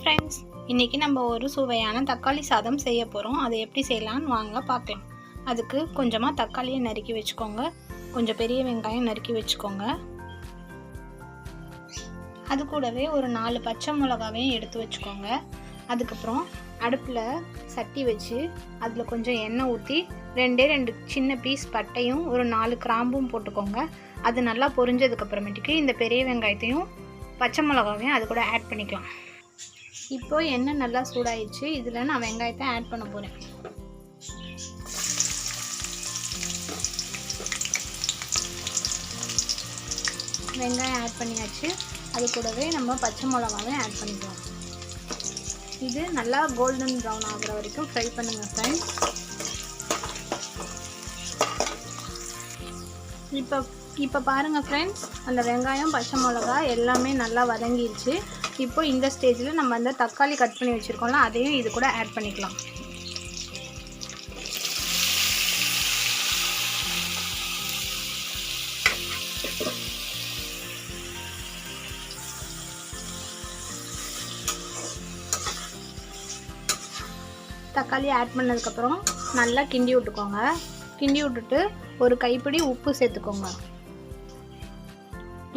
Friends, இன்றைக்கி நம்ம ஒரு சுவையான தக்காளி சாதம் செய்ய போகிறோம். அதை எப்படி செய்யலான்னு வாங்க பார்க்கலாம். அதுக்கு கொஞ்சமாக தக்காளியை நறுக்கி வச்சுக்கோங்க, கொஞ்சம் பெரிய வெங்காயம் நறுக்கி வச்சுக்கோங்க. அது கூடவே ஒரு 4 பச்சை மிளகாவையும் எடுத்து வச்சுக்கோங்க. அதுக்கப்புறம் அடுப்பில் சட்டி வச்சு அதில் கொஞ்சம் எண்ணெய் ஊற்றி 2 சின்ன பீஸ் பட்டையும் ஒரு 4 கிராம்பும் போட்டுக்கோங்க. அது நல்லா பொரிஞ்சதுக்கப்புறமேட்டுக்கு இந்த பெரிய வெங்காயத்தையும் பச்சை மிளகாவையும் அது கூட ஆட் பண்ணிக்கலாம். இப்போது எண்ணெய் நல்லா சூடாயிடுச்சு. இதில் நான் வெங்காயத்தை ஆட் பண்ண போகிறேன். வெங்காயம் ஆட் பண்ணியாச்சு. அது கூடவே நம்ம பச்சை மிளகாவை ஆட் பண்ணிக்கலாம். இது நல்லா கோல்டன் ப்ரௌன் ஆகிற வரைக்கும் ஃப்ரை பண்ணுங்கள் ஃப்ரெண்ட்ஸ். இப்போ பாருங்கள் ஃப்ரெண்ட்ஸ், அந்த வெங்காயம் பச்சை மிளகா எல்லாமே நல்லா வதங்கிடுச்சு. இப்போ இந்த ஸ்டேஜில் நம்ம அந்த தக்காளி கட் பண்ணி வச்சுருக்கோம்ல, அதையும் இது கூட ஆட் பண்ணிக்கலாம். தக்காளி ஆட் பண்ணதுக்கப்புறம் நல்லா கிண்டி விட்டுக்கோங்க. கிண்டி விட்டுட்டு ஒரு கைப்பிடி உப்பு சேர்த்துக்கோங்க.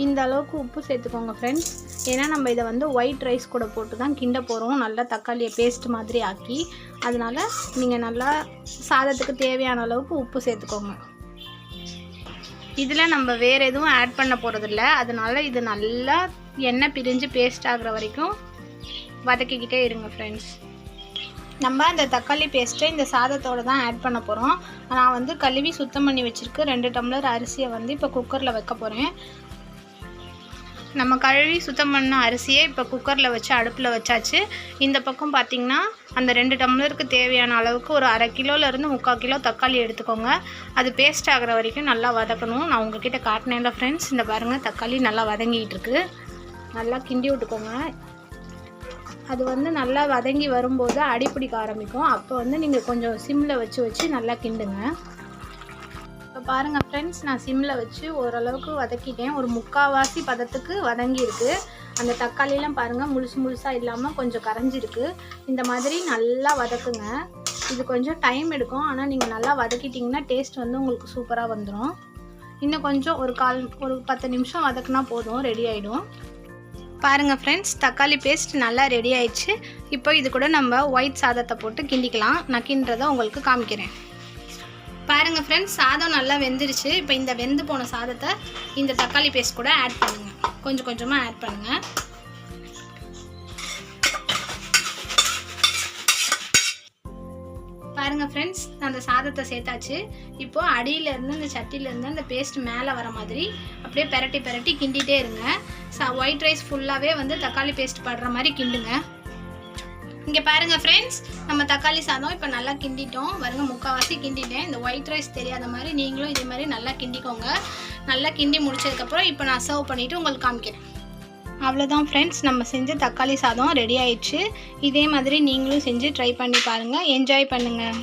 இந்த அளவுக்கு உப்பு சேர்த்துக்கோங்க ஃப்ரெண்ட்ஸ். ஏன்னா நம்ம இதை ஒயிட் ரைஸ் கூட போட்டு தான் கிண்ட போகிறோம், நல்லா தக்காளியை பேஸ்ட் மாதிரி ஆக்கி. அதனால் நீங்கள் நல்லா சாதத்துக்கு தேவையான அளவுக்கு உப்பு சேர்த்துக்கோங்க. இதில் நம்ம வேறு எதுவும் ஆட் பண்ண போகிறதில்ல. அதனால் இது நல்லா எண்ணெய் பிரிஞ்சு பேஸ்ட் ஆகிற வரைக்கும் வதக்கிக்கிட்டே இருங்க ஃப்ரெண்ட்ஸ். நம்ம அந்த தக்காளி பேஸ்ட்டை இந்த சாதத்தோடு தான் ஆட் பண்ண போகிறோம். நான் கழுவி சுத்தம் பண்ணி வச்சுருக்கு 2 டம்ளர் அரிசியை இப்போ குக்கரில் வைக்க போகிறேன். நம்ம கழுவி சுத்தம் பண்ண அரிசியை இப்போ குக்கரில் வச்சு அடுப்பில் வச்சாச்சு. இந்த பக்கம் பார்த்திங்கன்னா அந்த 2 டம்ளருக்கு தேவையான அளவுக்கு ஒரு 1/2 கிலோலேருந்து 3/4 கிலோ தக்காளி எடுத்துக்கோங்க. அது பேஸ்ட் ஆகிற வரைக்கும் நல்லா வதக்கணும். நான் உங்ககிட்ட காட்டினேன்ல ஃப்ரெண்ட்ஸ், இந்த பாருங்கள் தக்காளி நல்லா வதங்கிட்டு இருக்கு. நல்லா கிண்டி விட்டுக்கோங்க. அது நல்லா வதங்கி வரும்போது அடி பிடிக்க ஆரம்பிக்கும். அப்போ நீங்கள் கொஞ்சம் சிம்மில் வச்சு நல்லா கிண்டுங்க. இப்போ பாருங்கள் ஃப்ரெண்ட்ஸ், நான் சிம்மில் வச்சு ஓரளவுக்கு வதக்கிட்டேன். ஒரு 3/4 பதத்துக்கு வதங்கியிருக்கு. அந்த தக்காளியெலாம் பாருங்கள் முழுசாக இல்லாமல் கொஞ்சம் கரைஞ்சிருக்கு. இந்த மாதிரி நல்லா வதக்குங்க. இது கொஞ்சம் டைம் எடுக்கும், ஆனால் நீங்கள் நல்லா வதக்கிட்டிங்கன்னா டேஸ்ட் உங்களுக்கு சூப்பராக வந்துடும். இன்னும் கொஞ்சம் ஒரு 10 நிமிஷம் வதக்குனா போதும், ரெடி ஆகிடும். பாருங்கள் ஃப்ரெண்ட்ஸ், தக்காளி பேஸ்ட் நல்லா ரெடி ஆயிடுச்சு. இப்போ இது கூட நம்ம ஒயிட் சாதத்தை போட்டு கிண்டிக்கலாம். நான் கிண்டுறதை உங்களுக்கு காமிக்கிறேன். பாருங்கள் ஃப்ரெண்ட்ஸ், சாதம் நல்லா வெந்துருச்சு. இப்போ இந்த வெந்து போன சாதத்தை இந்த தக்காளி பேஸ்ட் கூட ஆட் பண்ணுங்கள். கொஞ்சம் கொஞ்சமாக ஆட் பண்ணுங்கள். பாருங்கள் ஃப்ரெண்ட்ஸ், அந்த சாதத்தை சேர்த்தாச்சு. இப்போது அடியிலேருந்து அந்த சட்டியிலேருந்து அந்த பேஸ்ட் மேலே வர மாதிரி அப்படியே பெரட்டி கிண்டிகிட்டே இருங்க. ஒயிட் ரைஸ் ஃபுல்லாகவே தக்காளி பேஸ்ட் படுற மாதிரி கிண்டுங்க. இங்கே பாருங்கள் ஃப்ரெண்ட்ஸ், நம்ம தக்காளி சாதம் இப்போ நல்லா கிண்டிட்டோம். பாருங்கள், 3/4 கிண்டிட்டேன். இந்த ஒயிட் ரைஸ் தெரியாத மாதிரி நீங்களும் இதே மாதிரி நல்லா கிண்டிக்கோங்க. நல்லா கிண்டி முடிச்சதுக்கப்புறம் இப்போ நான் சர்வ் பண்ணிவிட்டு உங்களுக்கு காமிக்கிறேன். அவ்வளோதான் ஃப்ரெண்ட்ஸ், நம்ம செஞ்ச தக்காளி சாதம் ரெடி ஆயிடுச்சு. இதே மாதிரி நீங்களும் செஞ்சு ட்ரை பண்ணி பாருங்கள். என்ஜாய் பண்ணுங்கள்.